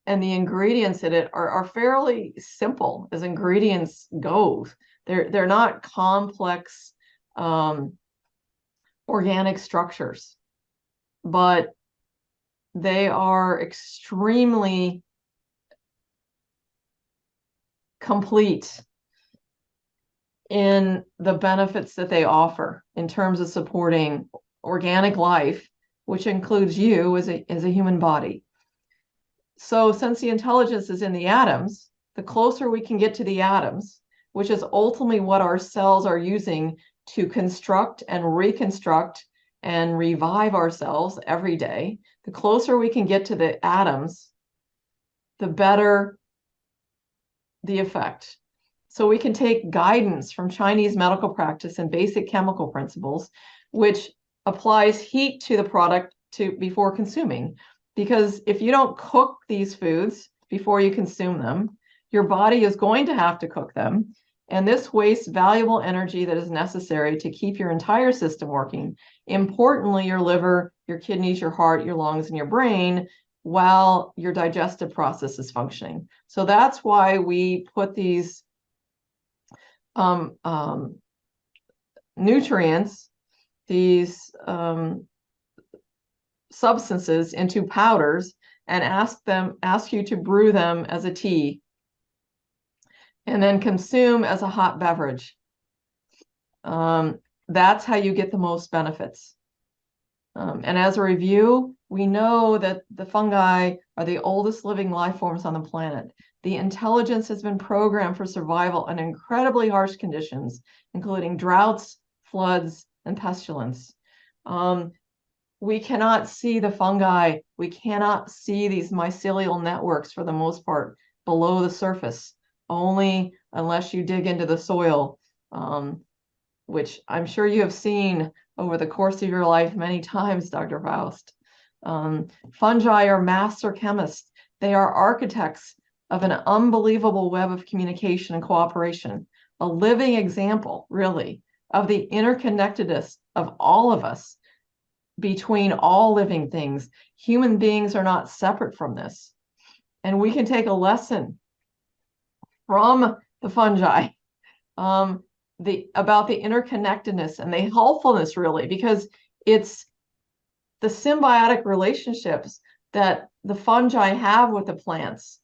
and the ingredients in it are fairly simple as ingredients go. They're not complex organic structures, but they are extremely complete in the benefits that they offer in terms of supporting organic life, which includes you as a human body. So since the intelligence is in the atoms, the closer we can get to the atoms, which is ultimately what our cells are using to construct and reconstruct and revive ourselves every day, the closer we can get to the atoms, the better the effect. So we can take guidance from Chinese medical practice and basic chemical principles, which applies heat to the product before consuming. Because if you don't cook these foods before you consume them, your body is going to have to cook them. And this wastes valuable energy that is necessary to keep your entire system working. Importantly, your liver, your kidneys, your heart, your lungs, and your brain, while your digestive process is functioning. So that's why we put these nutrients, these substances into powders, and ask you to brew them as a tea and then consume as a hot beverage. That's how you get the most benefits. And as a review, we know that the fungi are the oldest living life forms on the planet. The intelligence has been programmed for survival in incredibly harsh conditions, including droughts, floods, and pestilence. We cannot see the fungi. We cannot see these mycelial networks for the most part below the surface, only unless you dig into the soil, which I'm sure you have seen over the course of your life many times, Dr. Faust. Fungi are master chemists. They are architects of an unbelievable web of communication and cooperation, a living example, really, of the interconnectedness of all of us between all living things. Human beings are not separate from this. And we can take a lesson from the fungi about the interconnectedness and the helpfulness, really, because it's the symbiotic relationships that the fungi have with the plants,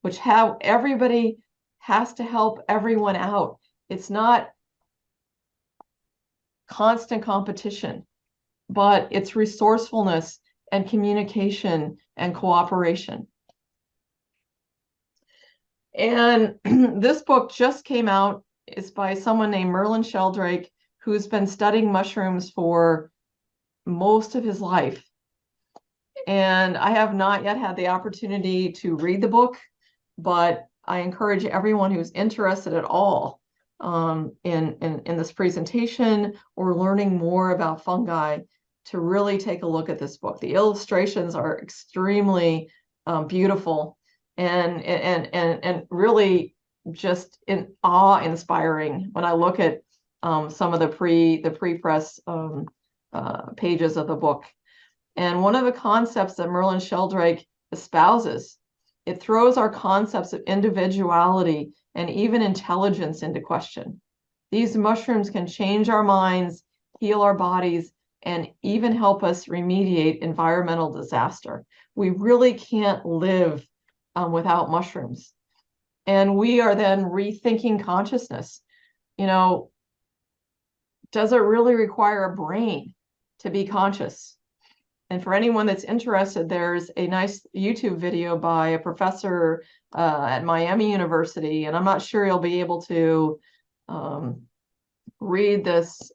which have everybody has to help everyone out. It's not constant competition, but it's resourcefulness and communication and cooperation. And this book just came out. It's by someone named Merlin Sheldrake, who's been studying mushrooms for most of his life. And I have not yet had the opportunity to read the book, but I encourage everyone who's interested at all in this presentation or learning more about fungi to really take a look at this book. The illustrations are extremely beautiful and really just awe-inspiring when I look at some of the pre-press pages of the book. And one of the concepts that Merlin Sheldrake espouses, it throws our concepts of individuality and even intelligence into question. These mushrooms can change our minds, heal our bodies, and even help us remediate environmental disaster. We really can't live without mushrooms. And we are then rethinking consciousness. You know, does it really require a brain to be conscious? And for anyone that's interested, there's a nice YouTube video by a professor at Miami University, and I'm not sure you'll be able to read this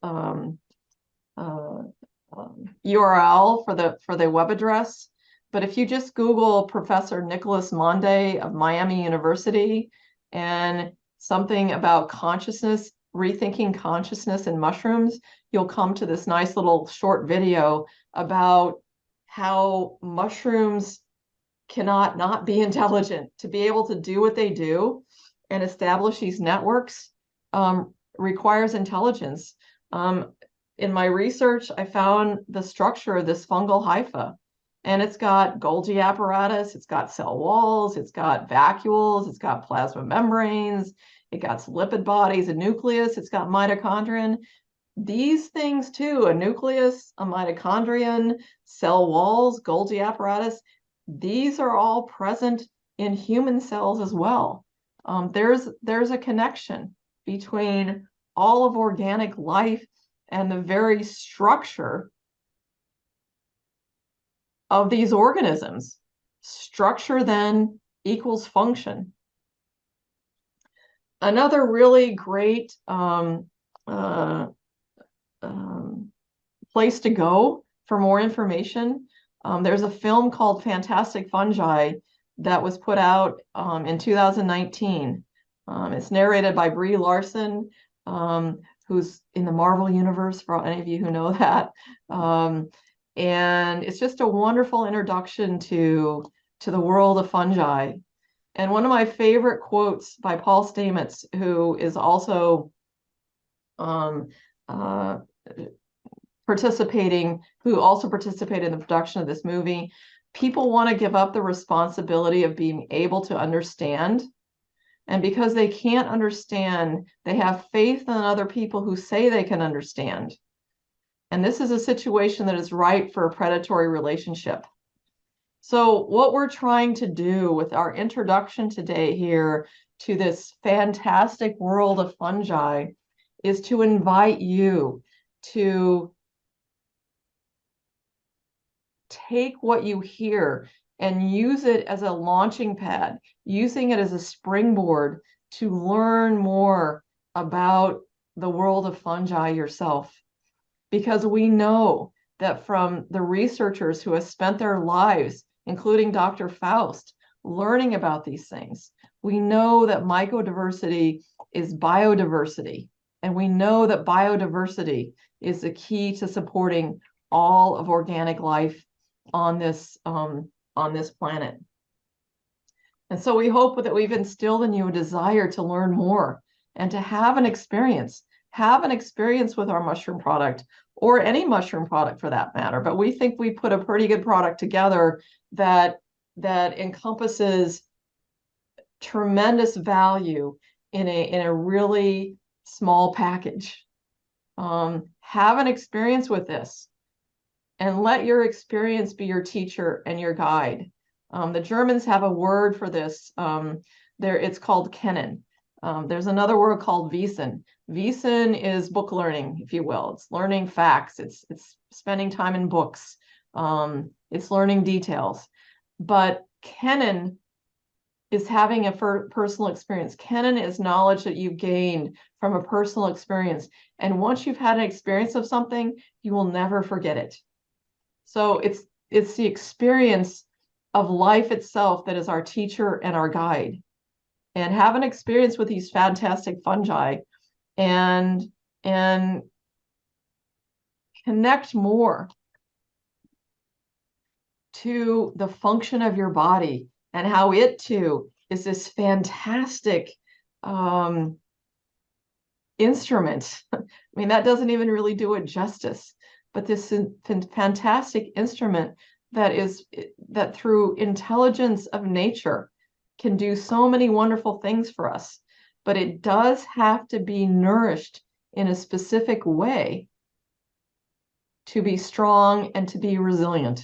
URL for the web address. But if you just Google Professor Nicholas Monde of Miami University and something about consciousness, rethinking consciousness in mushrooms, you'll come to this nice little short video about how mushrooms cannot not be intelligent. To be able to do what they do and establish these networks requires intelligence. In my research, I found the structure of this fungal hypha, and it's got Golgi apparatus, it's got cell walls, it's got vacuoles, it's got plasma membranes, it got lipid bodies, a nucleus, it's got mitochondrion. These things too, a nucleus, a mitochondrion, cell walls, Golgi apparatus, these are all present in human cells as well. There's a connection between all of organic life and the very structure of these organisms. Structure then equals function. Another really great place to go for more information, there's a film called Fantastic Fungi that was put out in 2019. It's narrated by Brie Larson, who's in the Marvel universe, for any of you who know that. And it's just a wonderful introduction to the world of fungi. And one of my favorite quotes by Paul Stamets, who is also participated in the production of this movie, people want to give up the responsibility of being able to understand. And because they can't understand, they have faith in other people who say they can understand. And this is a situation that is ripe for a predatory relationship. So what we're trying to do with our introduction today here to this fantastic world of fungi is to invite you to take what you hear and use it as a launching pad, using it as a springboard to learn more about the world of fungi yourself. Because we know that from the researchers who have spent their lives, including Dr. Faust, learning about these things, we know that mycodiversity is biodiversity. And we know that biodiversity is the key to supporting all of organic life on this planet. And so we hope that we've instilled in you a desire to learn more and to have an experience with our mushroom product, or any mushroom product for that matter. But we think we put a pretty good product together that encompasses tremendous value in a really small package. Have an experience with this, and let your experience be your teacher and your guide. The Germans have a word for this. It's called Kennen. There's another word called Wissen. Wissen is book learning, if you will. It's learning facts. It's spending time in books. It's learning details. But Kennen is having a personal experience. Kennen is knowledge that you've gained from a personal experience. And once you've had an experience of something, you will never forget it. So it's the experience of life itself that is our teacher and our guide. And have an experience with these fantastic fungi and connect more to the function of your body and how it too is this fantastic instrument. I mean, that doesn't even really do it justice, but this fantastic instrument that through intelligence of nature can do so many wonderful things for us. But it does have to be nourished in a specific way to be strong and to be resilient.